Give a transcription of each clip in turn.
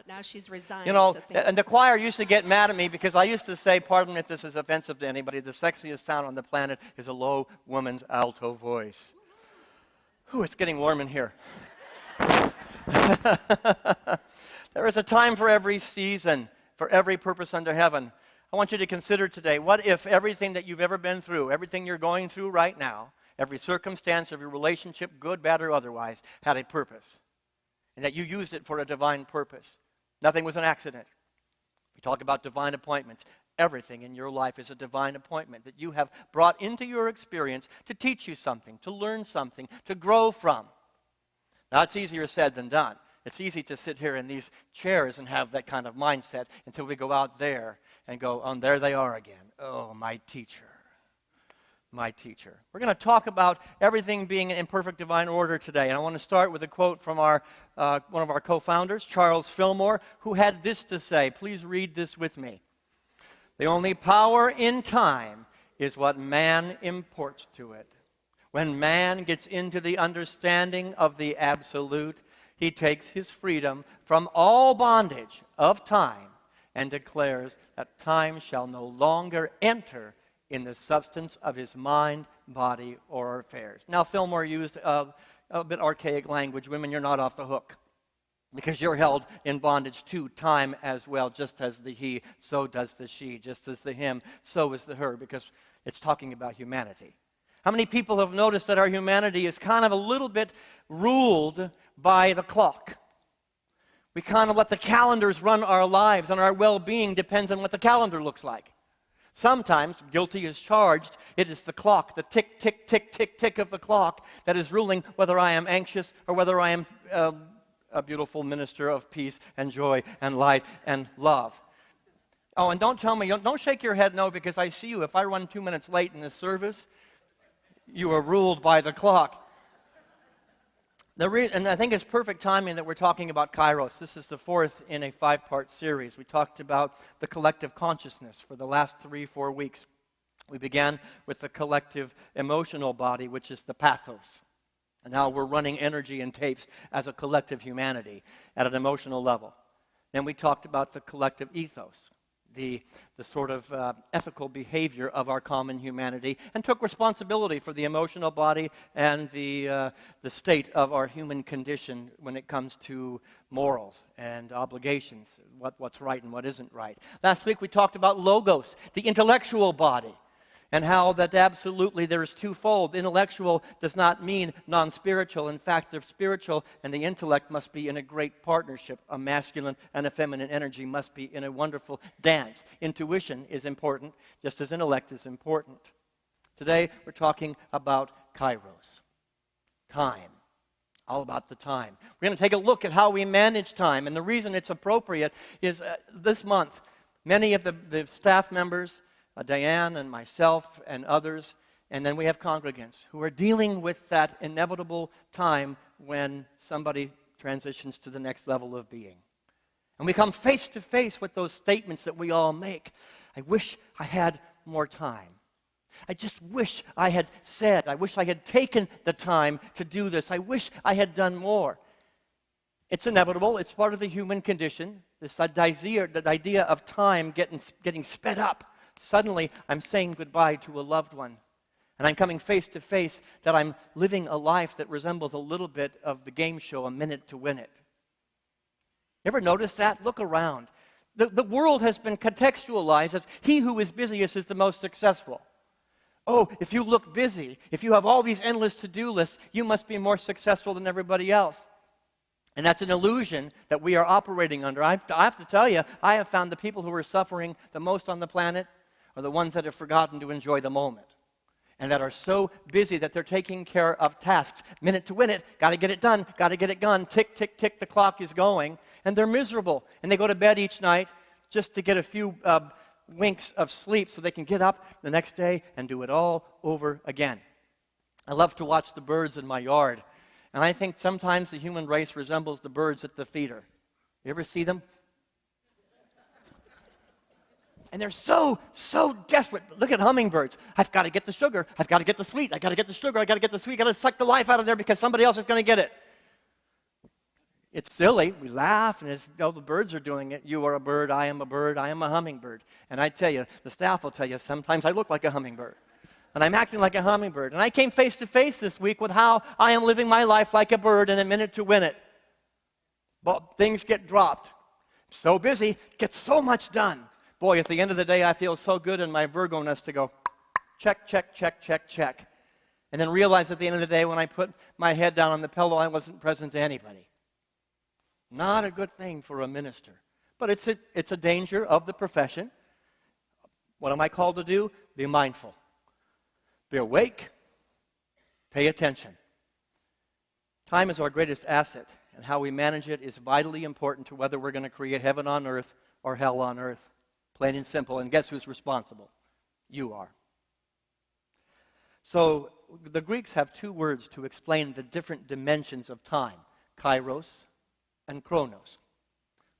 Now she's resigned. You know, so and the choir used to get mad at me because I used to say, pardon me if this is offensive to anybody, the sexiest sound on the planet is a low woman's alto voice. Ooh, it's getting warm in here. There is a time for every season, for every purpose under heaven. I want you to consider today, what if everything that you've ever been through, everything you're going through right now, every circumstance of your relationship, good, bad, or otherwise, had a purpose, and that you used it for a divine purpose. Nothing was an accident. We talk about divine appointments. Everything in your life is a divine appointment that you have brought into your experience to teach you something, to learn something, to grow from. Now, it's easier said than done. It's easy to sit here in these chairs and have that kind of mindset until we go out there and go, oh, there they are again. Oh, my teacher. My teacher. We're going to talk about everything being in perfect divine order today. And I want to start with a quote from one of our co-founders, Charles Fillmore, who had this to say. Please read this with me. The only power in time is what man imports to it. When man gets into the understanding of the absolute, he takes his freedom from all bondage of time and declares that time shall no longer enter in the substance of his mind, body, or affairs. Now, Fillmore used a bit archaic language. Women, you're not off the hook, because you're held in bondage to time as well. Just as the he, so does the she. Just as the him, so is the her, because it's talking about humanity. How many people have noticed that our humanity is kind of a little bit ruled by the clock? We kind of let the calendars run our lives, and our well-being depends on what the calendar looks like. Sometimes, guilty as charged, it is the clock, the tick, tick, tick, tick, tick of the clock that is ruling whether I am anxious or whether I am a beautiful minister of peace and joy and light and love. Oh, and don't tell me, don't shake your head no, because I see you. If I run 2 minutes late in the service, you are ruled by the clock. And I think it's perfect timing that we're talking about Kairos. This is the fourth in a 5-part series. We talked about the collective consciousness for the last 3-4 weeks. We began with the collective emotional body, which is the pathos. And now we're running energy and tapes as a collective humanity at an emotional level. Then we talked about the collective ethos, the sort of ethical behavior of our common humanity, and took responsibility for the emotional body and the state of our human condition when it comes to morals and obligations, what's right and what isn't right. Last week we talked about logos, the intellectual body, and how that absolutely there is twofold. Intellectual does not mean non-spiritual. In fact, the spiritual and the intellect must be in a great partnership. A masculine and a feminine energy must be in a wonderful dance. Intuition is important, just as intellect is important. Today, we're talking about Kairos, time. All about the time. We're going to take a look at how we manage time. And the reason it's appropriate is this month, many of the staff members, Diane and myself and others, and then we have congregants who are dealing with that inevitable time when somebody transitions to the next level of being. And we come face to face with those statements that we all make. I wish I had more time. I just wish I had said, I wish I had taken the time to do this. I wish I had done more. It's inevitable. It's part of the human condition. This idea of time getting sped up. Suddenly, I'm saying goodbye to a loved one, and I'm coming face to face that I'm living a life that resembles a little bit of the game show, A Minute to Win It. You ever notice that? Look around. The world has been contextualized as he who is busiest is the most successful. Oh, if you look busy, if you have all these endless to-do lists, you must be more successful than everybody else. And that's an illusion that we are operating under. I have to tell you, I have found the people who are suffering the most on the planet are the ones that have forgotten to enjoy the moment and that are so busy that they're taking care of tasks. Minute to win it, got to get it done, got to get it done, tick, tick, tick, the clock is going, and they're miserable. And they go to bed each night just to get a few winks of sleep so they can get up the next day and do it all over again. I love to watch the birds in my yard, and I think sometimes the human race resembles the birds at the feeder. You ever see them? And they're so desperate. Look at hummingbirds. I've got to get the sugar. I've got to get the sweet. I've got to get the sugar. I've got to get the sweet. I've got to suck the life out of there because somebody else is going to get it. It's silly. We laugh, and it's, oh, the birds are doing it. You are a bird, I am a hummingbird. And I tell you, the staff will tell you, sometimes I look like a hummingbird. And I'm acting like a hummingbird. And I came face to face this week with how I am living my life like a bird in a minute to win it. But things get dropped. I'm so busy, get so much done. Boy, at the end of the day, I feel so good in my Virgo-ness to go, check, check, check, check, check. And then realize at the end of the day, when I put my head down on the pillow, I wasn't present to anybody. Not a good thing for a minister. But it's a danger of the profession. What am I called to do? Be mindful. Be awake. Pay attention. Time is our greatest asset, and how we manage it is vitally important to whether we're going to create heaven on earth or hell on earth. Plain and simple. And guess who's responsible? You are. So the Greeks have two words to explain the different dimensions of time: Kairos and Chronos.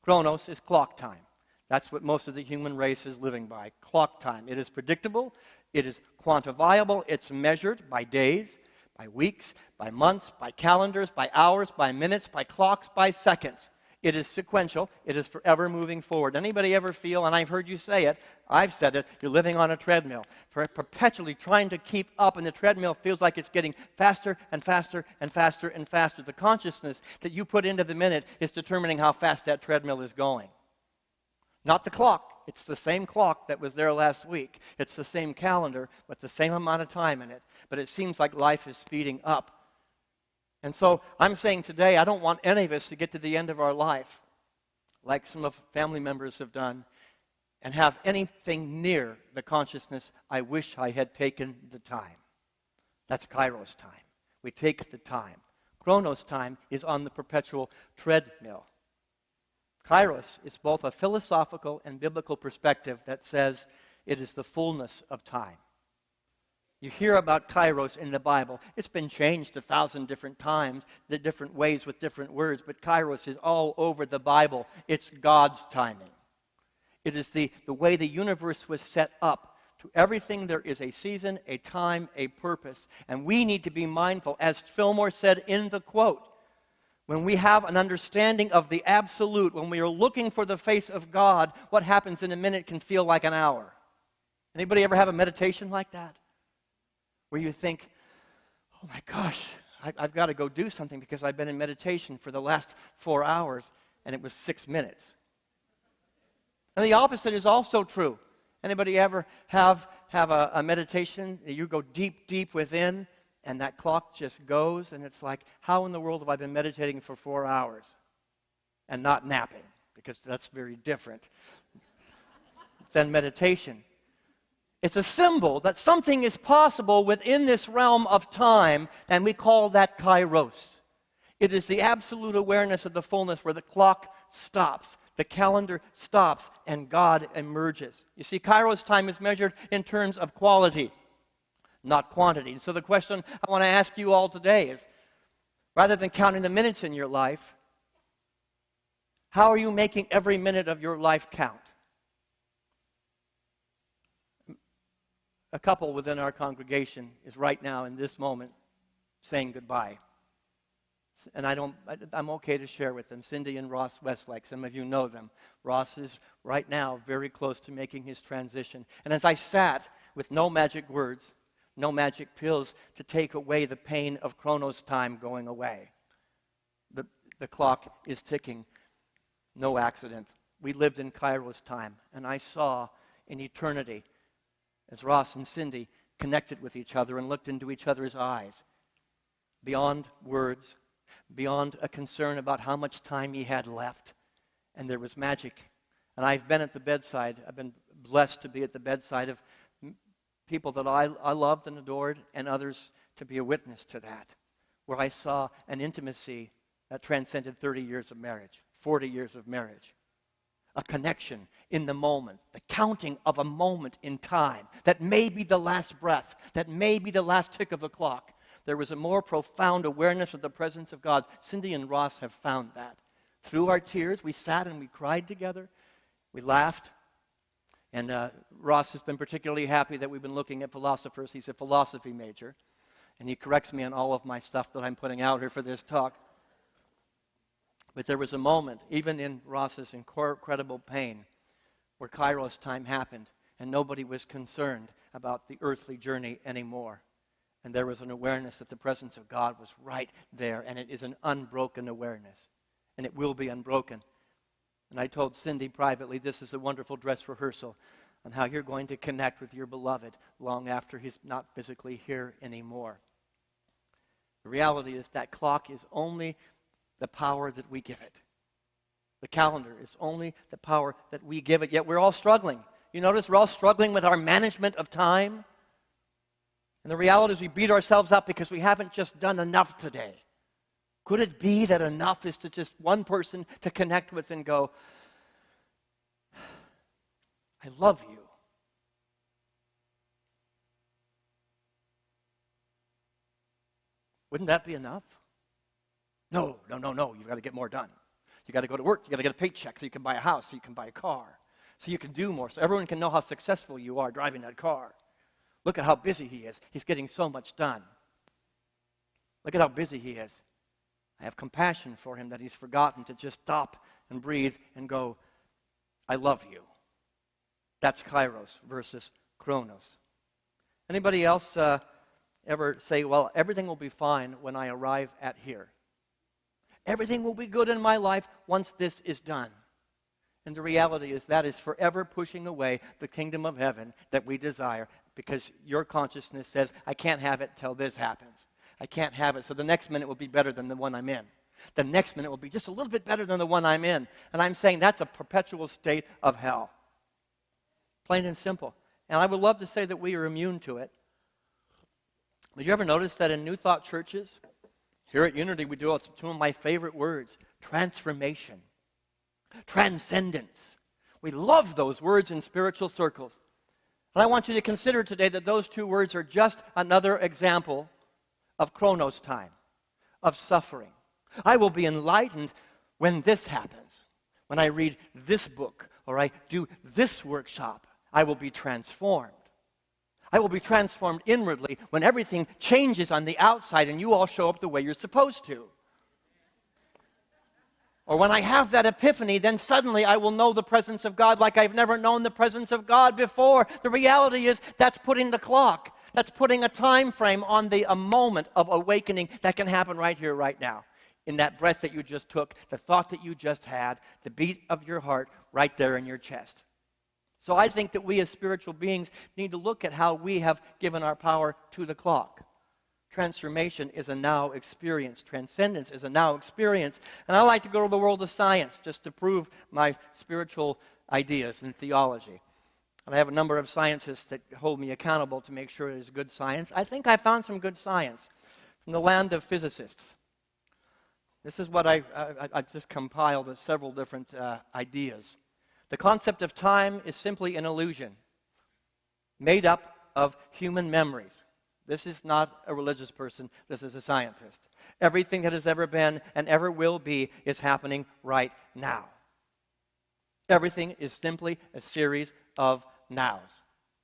Chronos is clock time. That's what most of the human race is living by, clock time. It is predictable, it is quantifiable, it's measured by days, by weeks, by months, by calendars, by hours, by minutes, by clocks, by seconds. It is sequential, it is forever moving forward. Anybody ever feel, and I've heard you say it, I've said it, you're living on a treadmill, perpetually trying to keep up, and the treadmill feels like it's getting faster and faster and faster and faster. The consciousness that you put into the minute is determining how fast that treadmill is going. Not the clock. It's the same clock that was there last week. It's the same calendar with the same amount of time in it, but it seems like life is speeding up. And so I'm saying today, I don't want any of us to get to the end of our life, like some of family members have done, and have anything near the consciousness, I wish I had taken the time. That's Kairos time. We take the time. Chronos time is on the perpetual treadmill. Kairos is both a philosophical and biblical perspective that says it is the fullness of time. You hear about Kairos in the Bible. It's been changed 1,000 different times, the different ways with different words, but Kairos is all over the Bible. It's God's timing. It is the way the universe was set up. To everything there is a season, a time, a purpose. And we need to be mindful, as Fillmore said in the quote, when we have an understanding of the absolute, when we are looking for the face of God, what happens in a minute can feel like an hour. Anybody ever have a meditation like that? Where you think, oh my gosh, I've got to go do something because I've been in meditation for the last 4 hours, and it was 6 minutes. And the opposite is also true. Anybody ever have a meditation that you go deep, deep within, and that clock just goes, and it's like, how in the world have I been meditating for 4 hours and not napping? Because that's very different than meditation. It's a symbol that something is possible within this realm of time, and we call that Kairos. It is the absolute awareness of the fullness where the clock stops, the calendar stops, and God emerges. You see, Kairos time is measured in terms of quality, not quantity. And so the question I want to ask you all today is, rather than counting the minutes in your life, how are you making every minute of your life count? A couple within our congregation is right now in this moment saying goodbye. And I'm okay to share with them. Cindy and Ross Westlake, some of you know them. Ross is right now very close to making his transition. And as I sat with no magic words, no magic pills to take away the pain of Chronos time going away, the clock is ticking. No accident. We lived in Kairos time, and I saw in eternity as Ross and Cindy connected with each other and looked into each other's eyes, beyond words, beyond a concern about how much time he had left, and there was magic. And I've been at the bedside. I've been blessed to be at the bedside of people that I loved and adored, and others to be a witness to that, where I saw an intimacy that transcended 30 years of marriage, 40 years of marriage. A connection in the moment, the counting of a moment in time that may be the last breath, that may be the last tick of the clock. There was a more profound awareness of the presence of God. Cindy and Ross have found that. Through our tears, we sat and we cried together. We laughed. And Ross has been particularly happy that we've been looking at philosophers. He's a philosophy major. And he corrects me on all of my stuff that I'm putting out here for this talk. But there was a moment, even in Ross's incredible pain, where Kairos time happened, and nobody was concerned about the earthly journey anymore. And there was an awareness that the presence of God was right there, and it is an unbroken awareness, and it will be unbroken. And I told Cindy privately, this is a wonderful dress rehearsal on how you're going to connect with your beloved long after he's not physically here anymore. The reality is that clock is only the power that we give it. The calendar is only the power that we give it, yet we're all struggling. You notice we're all struggling with our management of time. And the reality is we beat ourselves up because we haven't just done enough today. Could it be that enough is to just one person to connect with and go, I love you. Wouldn't that be enough? No. You've got to get more done. You've got to go to work. You've got to get a paycheck so you can buy a house, so you can buy a car, so you can do more, so everyone can know how successful you are driving that car. Look at how busy he is. He's getting so much done. Look at how busy he is. I have compassion for him that he's forgotten to just stop and breathe and go, I love you. That's Kairos versus Chronos. Anybody else ever say, well, everything will be fine when I arrive at here? Everything will be good in my life once this is done. And the reality is that is forever pushing away the kingdom of heaven that we desire, because your consciousness says, I can't have it till this happens. I can't have it, so the next minute will be better than the one I'm in. The next minute will be just a little bit better than the one I'm in. And I'm saying that's a perpetual state of hell. Plain and simple. And I would love to say that we are immune to it. Did you ever notice that in New Thought churches, here at Unity, we do two of my favorite words, transformation, transcendence. We love those words in spiritual circles. And I want you to consider today that those two words are just another example of Chronos time, of suffering. I will be enlightened when this happens. When I read this book or I do this workshop, I will be transformed. I will be transformed inwardly when everything changes on the outside and you all show up the way you're supposed to. Or when I have that epiphany, then suddenly I will know the presence of God like I've never known the presence of God before. The reality is that's putting the clock. That's putting a time frame on a moment of awakening that can happen right here, right now. In that breath that you just took, the thought that you just had, the beat of your heart right there in your chest. So I think that we as spiritual beings need to look at how we have given our power to the clock. Transformation is a now experience. Transcendence is a now experience. And I like to go to the world of science just to prove my spiritual ideas and theology. And I have a number of scientists that hold me accountable to make sure it is good science. I think I found some good science from the land of physicists. This is what I just compiled of several different ideas. The concept of time is simply an illusion made up of human memories. This is not a religious person. This is a scientist. Everything that has ever been and ever will be is happening right now. Everything is simply a series of nows.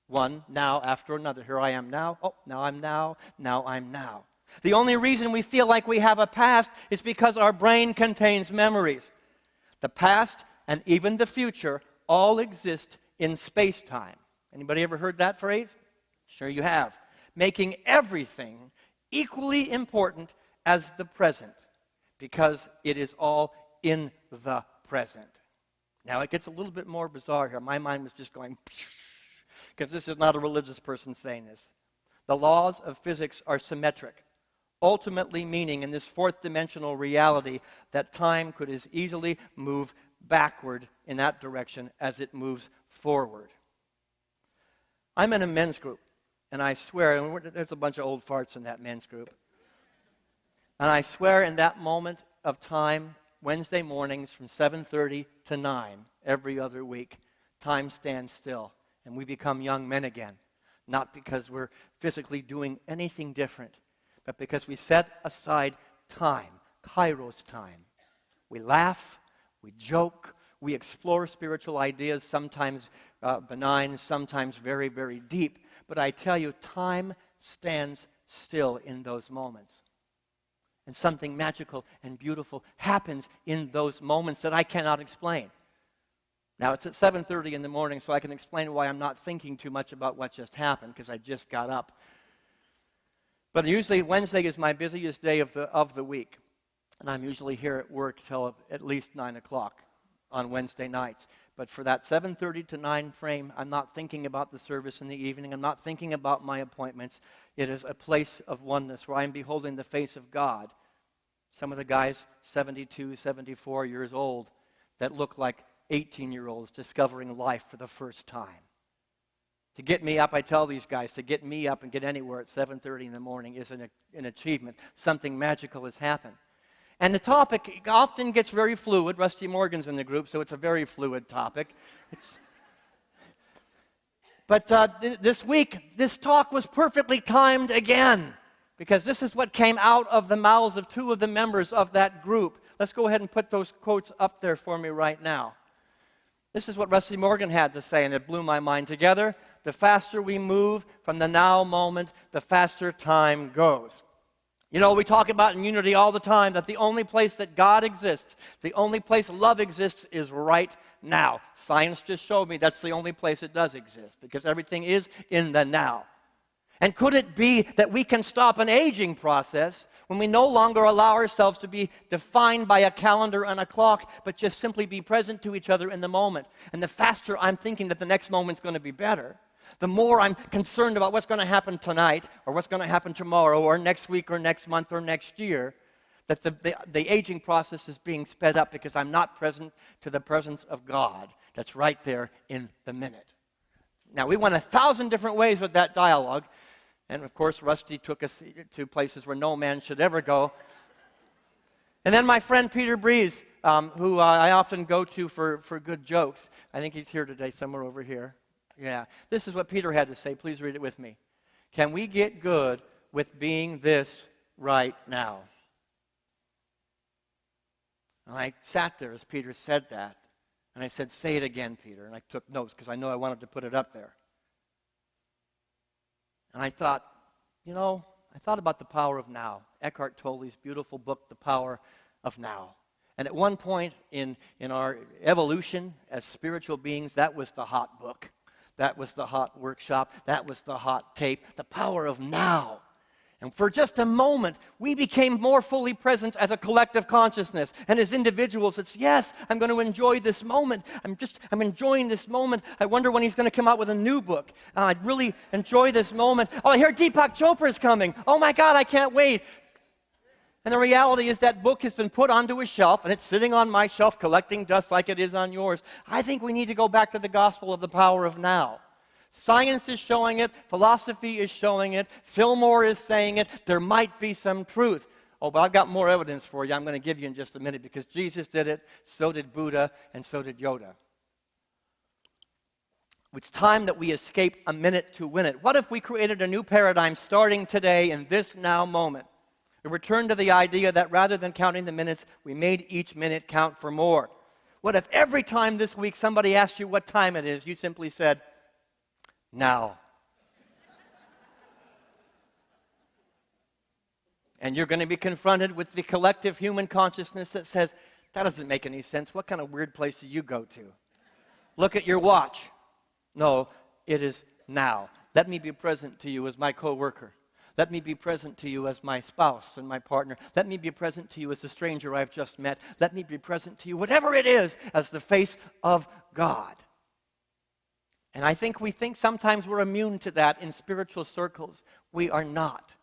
One now after another. Here I am now. Oh, now I'm now. Now I'm now. The only reason we feel like we have a past is because our brain contains memories. The past and even the future all exist in space-time. Anybody ever heard that phrase? Sure you have. Making everything equally important as the present, because it is all in the present. Now it gets a little bit more bizarre here. My mind was just going, because this is not a religious person saying this. The laws of physics are symmetric, ultimately meaning in this fourth dimensional reality that time could as easily move backward in that direction as it moves forward. I'm in a men's group, and I swear, and there's a bunch of old farts in that men's group, and I swear in that moment of time, Wednesday mornings from 7:30 to 9 every other week, time stands still, and we become young men again, not because we're physically doing anything different, but because we set aside time, Kairos time. We laugh, we joke, we explore spiritual ideas, sometimes benign, sometimes very, very deep. But I tell you, time stands still in those moments. And something magical and beautiful happens in those moments that I cannot explain. Now, it's at 7:30 in the morning, so I can explain why I'm not thinking too much about what just happened, because I just got up. But usually Wednesday is my busiest day of the week. And I'm usually here at work till at least 9 o'clock on Wednesday nights. But for that 7:30 to 9 frame, I'm not thinking about the service in the evening. I'm not thinking about my appointments. It is a place of oneness where I'm beholding the face of God. Some of the guys, 72, 74 years old, that look like 18-year-olds discovering life for the first time. To get me up, I tell these guys, to get me up and get anywhere at 7:30 in the morning is an achievement. Something magical has happened. And the topic often gets very fluid. Rusty Morgan's in the group, so it's a very fluid topic. But this week, this talk was perfectly timed again, because this is what came out of the mouths of two of the members of that group. Let's go ahead and put those quotes up there for me right now. This is what Rusty Morgan had to say, and it blew my mind. Together, the faster we move from the now moment, the faster time goes. You know, we talk about in unity all the time that the only place that God exists, the only place love exists is right now. Science just showed me that's the only place it does exist, because everything is in the now. And could it be that we can stop an aging process when we no longer allow ourselves to be defined by a calendar and a clock, but just simply be present to each other in the moment? And the faster I'm thinking that the next moment's going to be better, the more I'm concerned about what's going to happen tonight, or what's going to happen tomorrow, or next week, or next month, or next year, that the aging process is being sped up because I'm not present to the presence of God that's right there in the minute. Now, we went 1,000 different ways with that dialogue, and of course, Rusty took us to places where no man should ever go. And then my friend Peter Breeze, who I often go to for good jokes. I think he's here today, somewhere over here. Yeah, this is what Peter had to say. Please read it with me. Can we get good with being this right now? And I sat there as Peter said that, and I said, say it again, Peter. And I took notes because I know I wanted to put it up there. And I thought, I thought about the power of now. Eckhart Tolle's beautiful book, The Power of Now. And at one point in our evolution as spiritual beings, that was the hot book. That was the hot workshop. That was the hot tape. The power of now. And for just a moment, we became more fully present as a collective consciousness. And as individuals, it's, yes, I'm going to enjoy this moment. I'm enjoying this moment. I wonder when he's going to come out with a new book. I'd really enjoy this moment. Oh, I hear Deepak Chopra is coming. Oh my God, I can't wait. And the reality is that book has been put onto a shelf, and it's sitting on my shelf collecting dust like it is on yours. I think we need to go back to the gospel of the power of now. Science is showing it. Philosophy is showing it. Fillmore is saying it. There might be some truth. Oh, but I've got more evidence for you I'm going to give you in just a minute, because Jesus did it, so did Buddha, and so did Yoda. It's time that we escape a minute to win it. What if we created a new paradigm starting today in this now moment? We returned to the idea that rather than counting the minutes, we made each minute count for more. What if every time this week somebody asked you what time it is, you simply said, now. And you're going to be confronted with the collective human consciousness that says, that doesn't make any sense. What kind of weird place do you go to? Look at your watch. No, it is now. Let me be present to you as my coworker. Let me be present to you as my spouse and my partner. Let me be present to you as the stranger I've just met. Let me be present to you, whatever it is, as the face of God. And I think we think sometimes we're immune to that in spiritual circles. We are not.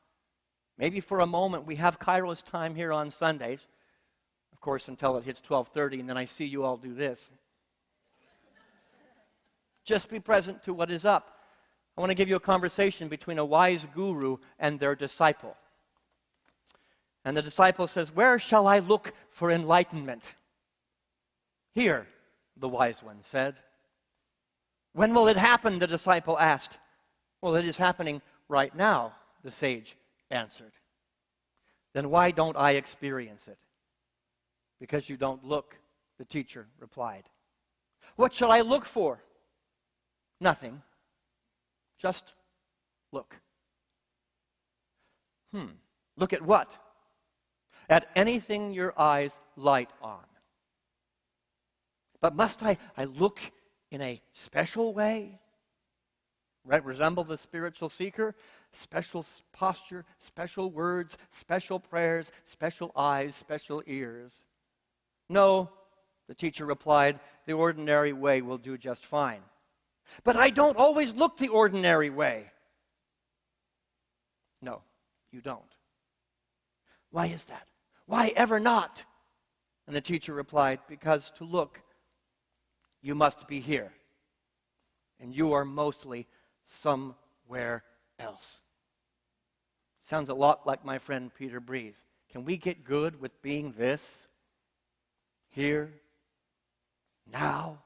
Maybe for a moment we have Kairos time here on Sundays. Of course, until it hits 12:30, and then I see you all do this. Just be present to what is up. I want to give you a conversation between a wise guru and their disciple. And the disciple says, where shall I look for enlightenment? Here, the wise one said. When will it happen? The disciple asked. Well, it is happening right now, the sage answered. Then why don't I experience it? Because you don't look, the teacher replied. What shall I look for? Nothing. Just look. Look at what? at anything your eyes light on. But must I look in a special way? Right? Resemble the spiritual seeker? Special posture, special words, special prayers, special eyes, special ears. No, the teacher replied, the ordinary way will do just fine. But I don't always look the ordinary way. No, you don't. Why is that? Why ever not? And the teacher replied, because to look, you must be here. And you are mostly somewhere else. Sounds a lot like my friend Peter Breeze. Can we get good with being this? Here? Now?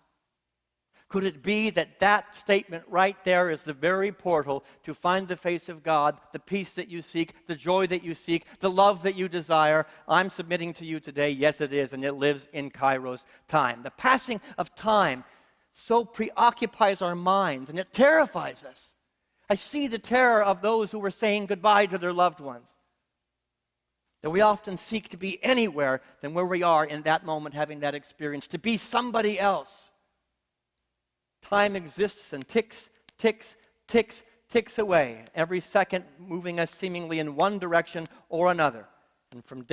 Could it be that that statement right there is the very portal to find the face of God, the peace that you seek, the joy that you seek, the love that you desire? I'm submitting to you today, yes it is, and it lives in Kairos time. The passing of time so preoccupies our minds, and it terrifies us. I see the terror of those who were saying goodbye to their loved ones. That we often seek to be anywhere than where we are in that moment having that experience, to be somebody else. Time exists and ticks, ticks, ticks, ticks away, every second moving us seemingly in one direction or another. And from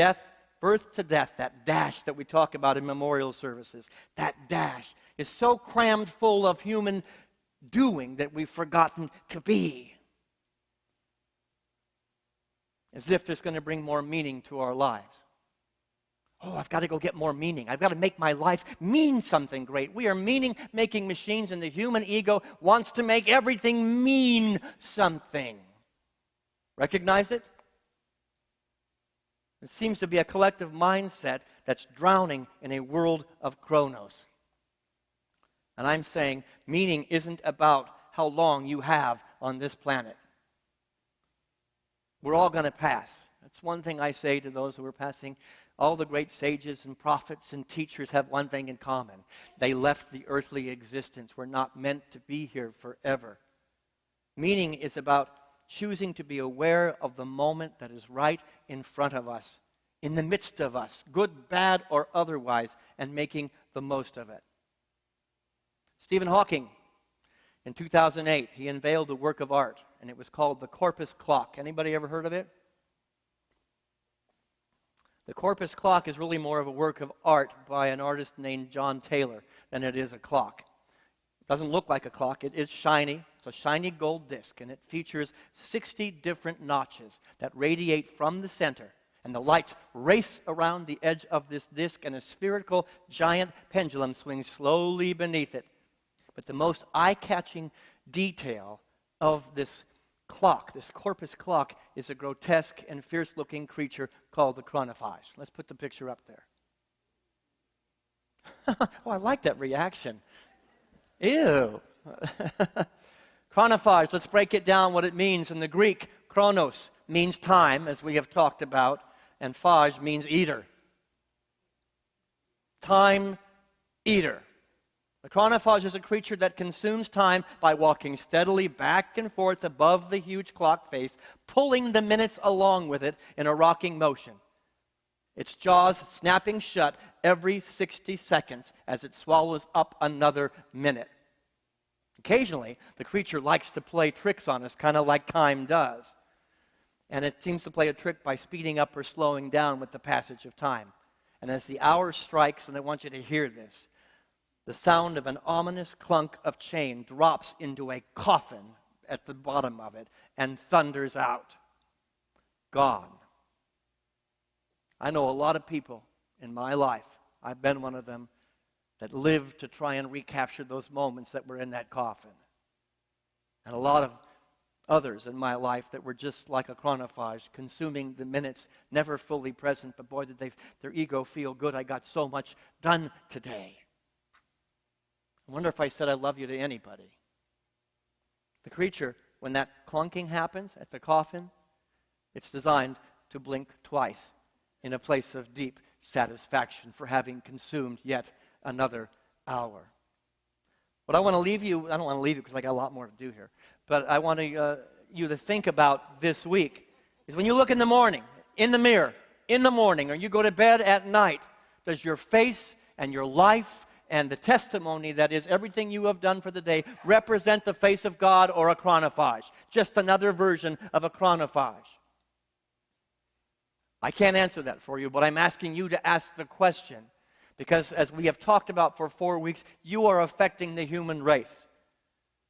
birth to death, that dash that we talk about in memorial services, that dash is so crammed full of human doing that we've forgotten to be. As if it's going to bring more meaning to our lives. Oh, I've got to go get more meaning. I've got to make my life mean something great. We are meaning-making machines, and the human ego wants to make everything mean something. Recognize it? It seems to be a collective mindset that's drowning in a world of chronos. And I'm saying meaning isn't about how long you have on this planet. We're all going to pass. That's one thing I say to those who are passing. All the great sages and prophets and teachers have one thing in common. They left the earthly existence. We're not meant to be here forever. Meaning is about choosing to be aware of the moment that is right in front of us, in the midst of us, good, bad, or otherwise, and making the most of it. Stephen Hawking, in 2008, he unveiled a work of art, and it was called the Corpus Clock. Anybody ever heard of it? The Corpus Clock is really more of a work of art by an artist named John Taylor than it is a clock. It doesn't look like a clock. It is shiny. It's a shiny gold disc, and it features 60 different notches that radiate from the center. And the lights race around the edge of this disc, and a spherical giant pendulum swings slowly beneath it. But the most eye-catching detail of this clock, this Corpus clock, is a grotesque and fierce-looking creature called the chronophage. Let's put the picture up there. Oh, I like that reaction. Ew. Chronophage, let's break it down what it means. In the Greek, chronos means time, as we have talked about, and phage means eater. Time eater. The chronophage is a creature that consumes time by walking steadily back and forth above the huge clock face, pulling the minutes along with it in a rocking motion. Its jaws snapping shut every 60 seconds as it swallows up another minute. Occasionally, the creature likes to play tricks on us, kind of like time does. And it seems to play a trick by speeding up or slowing down with the passage of time. And as the hour strikes, and I want you to hear this, the sound of an ominous clunk of chain drops into a coffin at the bottom of it and thunders out. Gone. I know a lot of people in my life, I've been one of them, that lived to try and recapture those moments that were in that coffin. And a lot of others in my life that were just like a chronophage, consuming the minutes, never fully present, but boy, did their ego feel good. I got so much done today. I wonder if I said I love you to anybody. The creature, when that clunking happens at the coffin, it's designed to blink twice in a place of deep satisfaction for having consumed yet another hour. What I want to leave you, I don't want to leave you because I got a lot more to do here, but I want you to think about this week is when you look in the morning, in the mirror, in the morning or you go to bed at night, does your face and your life and the testimony that is everything you have done for the day represent the face of God or a chronophage? Just another version of a chronophage. I can't answer that for you, but I'm asking you to ask the question. Because as we have talked about for 4 weeks, you are affecting the human race.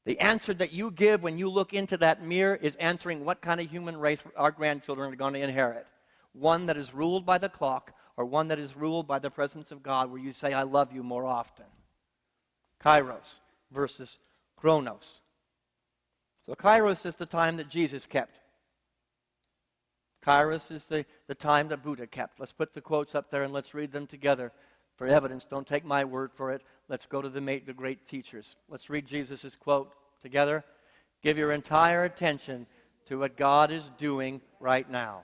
The answer that you give when you look into that mirror is answering what kind of human race our grandchildren are going to inherit. One that is ruled by the clock or one that is ruled by the presence of God where you say, I love you more often. Kairos versus chronos. So Kairos is the time that Jesus kept. Kairos is the time that Buddha kept. Let's put the quotes up there and let's read them together for evidence. Don't take my word for it. Let's go to the great teachers. Let's read Jesus' quote together. Give your entire attention to what God is doing right now.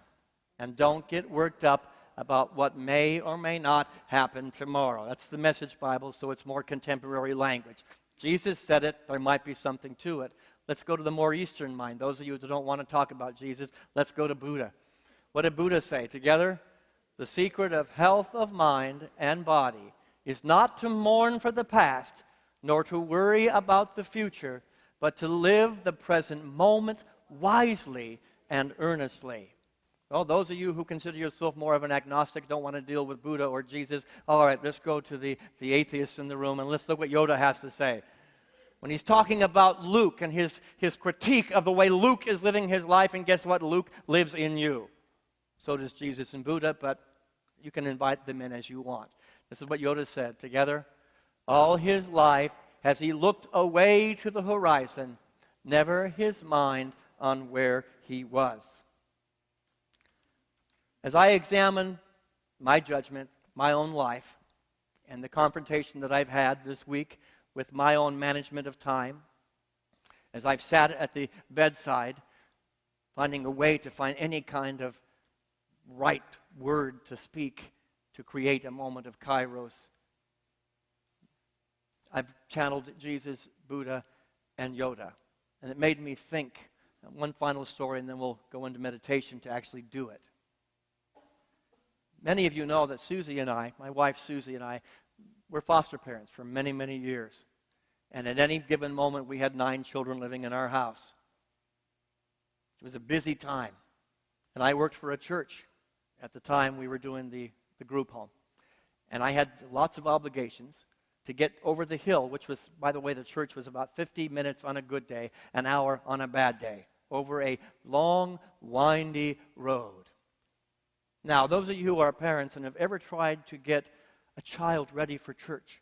And don't get worked up about what may or may not happen tomorrow. That's the Message Bible, so it's more contemporary language. Jesus said it. There might be something to it. Let's go to the more Eastern mind. Those of you who don't want to talk about Jesus, let's go to Buddha. What did Buddha say? Together, the secret of health of mind and body is not to mourn for the past, nor to worry about the future, but to live the present moment wisely and earnestly. Well, those of you who consider yourself more of an agnostic, don't want to deal with Buddha or Jesus, all right, let's go to the atheists in the room and let's look what Yoda has to say. When he's talking about Luke and his critique of the way Luke is living his life, and guess what? Luke lives in you. So does Jesus and Buddha, but you can invite them in as you want. This is what Yoda said. Together, all his life has he looked away to the horizon, never his mind on where he was. As I examine my judgment, my own life, and the confrontation that I've had this week with my own management of time, as I've sat at the bedside, finding a way to find any kind of right word to speak to create a moment of Kairos, I've channeled Jesus, Buddha, and Yoda. And it made me think. One final story, and then we'll go into meditation to actually do it. Many of you know that Susie and I, my wife Susie and I, were foster parents for many, many years. And at any given moment, we had 9 children living in our house. It was a busy time. And I worked for a church at the time we were doing the group home. And I had lots of obligations to get over the hill, which was, by the way, the church was about 50 minutes on a good day, an hour on a bad day, over a long, windy road. Now, those of you who are parents and have ever tried to get a child ready for church,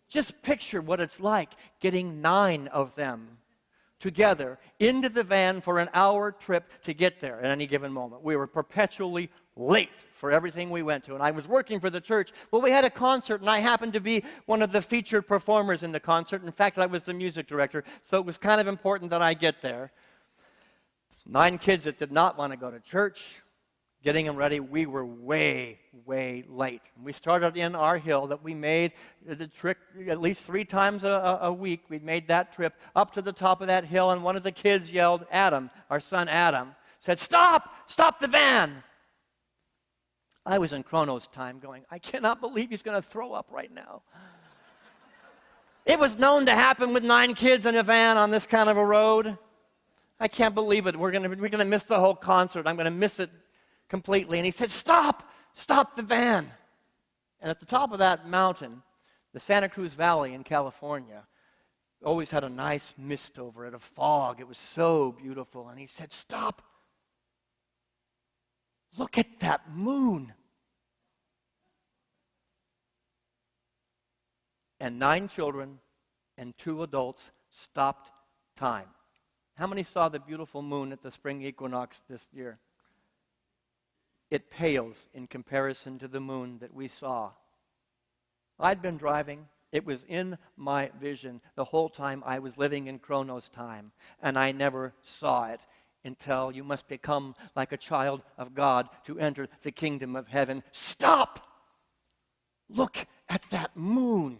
just picture what it's like getting 9 of them together into the van for an hour trip to get there at any given moment. We were perpetually late for everything we went to. And I was working for the church. Well, we had a concert, and I happened to be one of the featured performers in the concert. In fact, I was the music director, so it was kind of important that I get there. 9 kids that did not want to go to church, getting them ready. We were way, way late. We started in our hill that we made the trip at least 3 times a week. We made that trip up to the top of that hill, and one of the kids yelled, Adam, our son Adam, said, stop the van. I was in Chronos time going, I cannot believe he's going to throw up right now. It was known to happen with 9 kids in a van on this kind of a road. I can't believe it. We're going to miss the whole concert. I'm going to miss it completely. And he said, stop the van. And at the top of that mountain, the Santa Cruz Valley in California always had a nice mist over it, a fog. It was so beautiful. And he said, stop. Look at that moon. And 9 children and 2 adults stopped time. How many saw the beautiful moon at the spring equinox this year? It pales in comparison to the moon that we saw. I'd been driving. It was in my vision the whole time I was living in Chronos time, and I never saw it until you must become like a child of God to enter the kingdom of heaven. Stop! Look at that moon.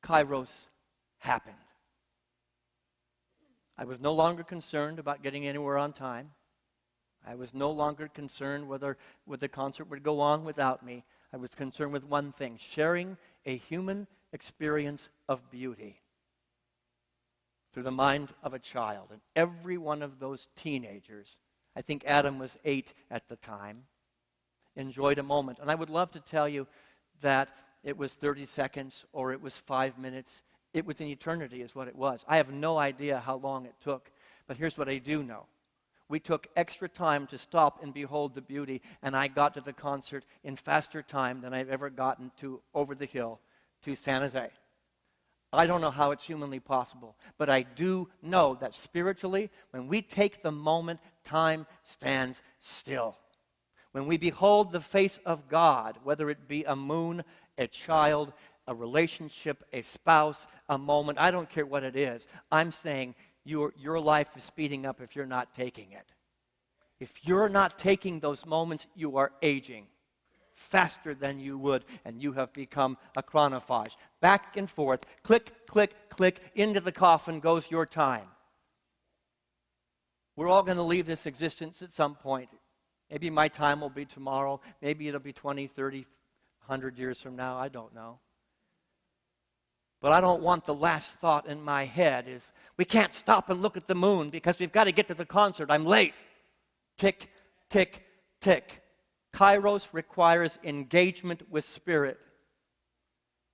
Kairos happened. I was no longer concerned about getting anywhere on time. I was no longer concerned whether the concert would go on without me. I was concerned with one thing, sharing a human experience of beauty through the mind of a child. And every one of those teenagers, I think Adam was 8 at the time, enjoyed a moment. And I would love to tell you that it was 30 seconds or it was 5 minutes. It was an eternity is what it was. I have no idea how long it took, but here's what I do know. We took extra time to stop and behold the beauty, and I got to the concert in faster time than I've ever gotten to over the hill to San Jose. I don't know how it's humanly possible, but I do know that spiritually, when we take the moment, time stands still. When we behold the face of God, whether it be a moon, a child, a relationship, a spouse, a moment, I don't care what it is. I'm saying your life is speeding up if you're not taking it. If you're not taking those moments, you are aging faster than you would, and you have become a chronophage. Back and forth, click, click, click, into the coffin goes your time. We're all going to leave this existence at some point. Maybe my time will be tomorrow. Maybe it'll be 20, 30, 100 years from now. I don't know. But I don't want the last thought in my head is, we can't stop and look at the moon because we've got to get to the concert. I'm late. Tick, tick, tick. Kairos requires engagement with spirit.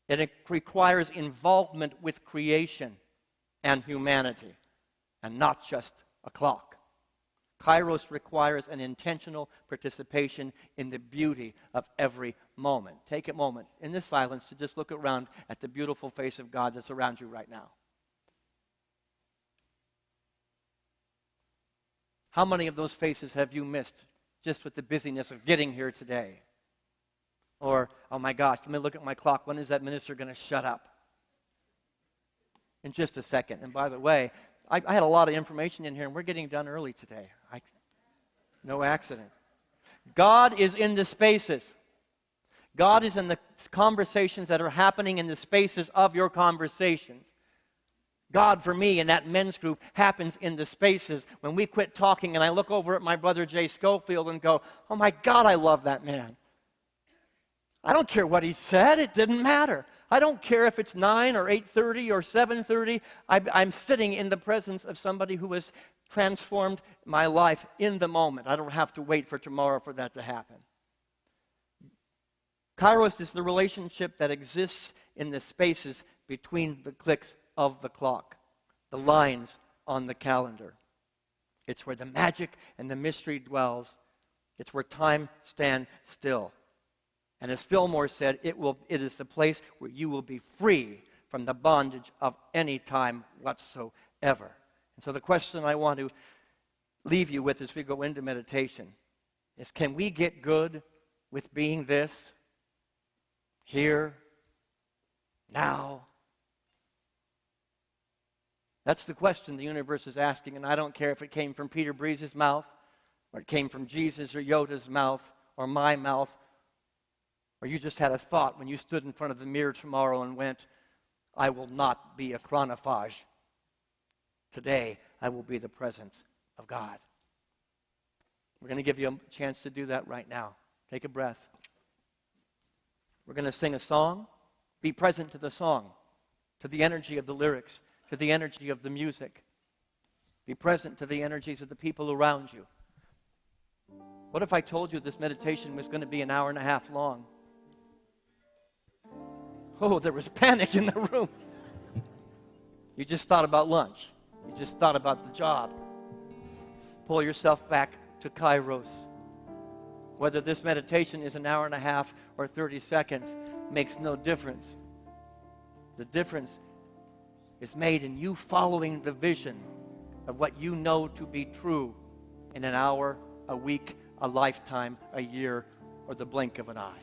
It requires involvement with creation and humanity, and not just a clock. Kairos requires an intentional participation in the beauty of every moment. Take a moment in this silence to just look around at the beautiful face of God that's around you right now. How many of those faces have you missed just with the busyness of getting here today? Or, oh my gosh, let me look at my clock. When is that minister going to shut up? In just a second. And by the way, I had a lot of information in here, and we're getting done early today. No accident. God is in the spaces. God is in the conversations that are happening in the spaces of your conversations. God, for me, in that men's group, happens in the spaces when we quit talking and I look over at my brother Jay Schofield and go, oh my God, I love that man. I don't care what he said. It didn't matter. I don't care if it's 9 or 8:30 or 7:30. I'm sitting in the presence of somebody who has transformed my life in the moment. I don't have to wait for tomorrow for that to happen. Kairos is the relationship that exists in the spaces between the clicks of the clock, the lines on the calendar. It's where the magic and the mystery dwells. It's where time stands still. And as Fillmore said, it is the place where you will be free from the bondage of any time whatsoever. And so the question I want to leave you with as we go into meditation is, can we get good with being this? Here, now. That's the question the universe is asking, and I don't care if it came from Peter Breeze's mouth, or it came from Jesus or Yoda's mouth, or my mouth, or you just had a thought when you stood in front of the mirror tomorrow and went, I will not be a chronophage. Today, I will be the presence of God. We're going to give you a chance to do that right now. Take a breath. We're going to sing a song. Be present to the song, to the energy of the lyrics, to the energy of the music. Be present to the energies of the people around you. What if I told you this meditation was going to be an hour and a half long? Oh, there was panic in the room. You just thought about lunch. You just thought about the job. Pull yourself back to Kairos. Whether this meditation is an hour and a half or 30 seconds makes no difference. The difference is made in you following the vision of what you know to be true in an hour, a week, a lifetime, a year, or the blink of an eye.